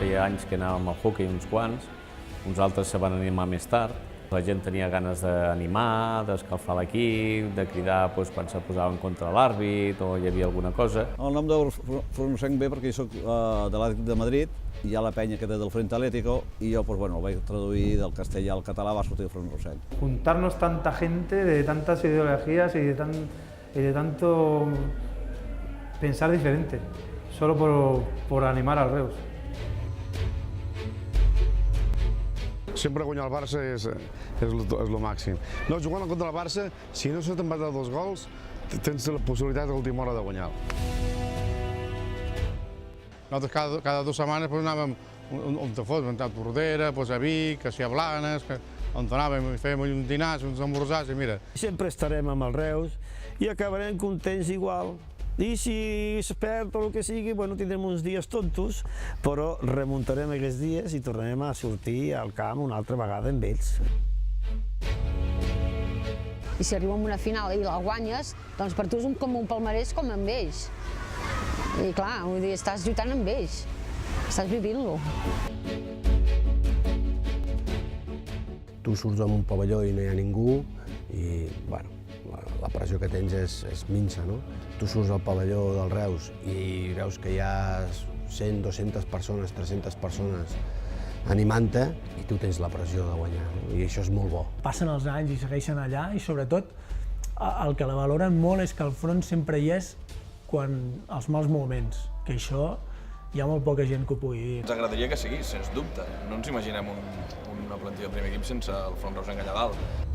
feia anys que anàvem al hoquei uns quants, uns altres se van animar més tard. La gent tenia ganes d'animar, d'escalfar l'equip, de cridar quan se posaven contra l'àrbit o hi havia alguna cosa. El nom del Front Rosenc ve perquè jo soc de l'Atlètic de Madrid, hi ha la penya que té del Frente Atlético i jo el vaig traduir del castellà al català, va sortir el Front Rosenc. Juntarnos tanta gente de tantas ideologías y de tanto pensar diferente, solo por animar al Reus. Sempre guanyar el Barça és el màxim. No, jugant contra el Barça, si no se te'n vas a 2 gols, tens la possibilitat a l'última hora de guanyar. Nosaltres cada 2 setmanes anàvem on te fos, a Tordera, a Vic, a Cia Blanes, on anàvem i fèiem uns dinars, uns esmorzars i mira. Sempre estarem amb el Reus i acabarem contents igual. I si es perd o el que sigui, tindrem uns dies tontos, però remuntarem aquests dies i tornarem a sortir al camp una altra vegada amb ells. I si arribem a una final i la guanyes, doncs per tu és com un palmarès com amb ells. I clar, estàs lluitant amb ells, estàs vivint-lo. Tu surts en un pavelló i no hi ha ningú i, la pressió que tens és minsa, no? Tu surts al pavelló del Reus i veus que hi ha 100, 200 persones, 300 persones animant-te i tu tens la pressió de guanyar, i això és molt bo. Passen els anys i segueixen allà i sobretot el que la valoren molt és que el front sempre hi és quan els mals moments, que això hi ha molt poca gent que ho pugui dir. Ens agradaria que seguís, sens dubte. No ens imaginem una plantilla del primer equip sense el Front Rosenc allà dalt.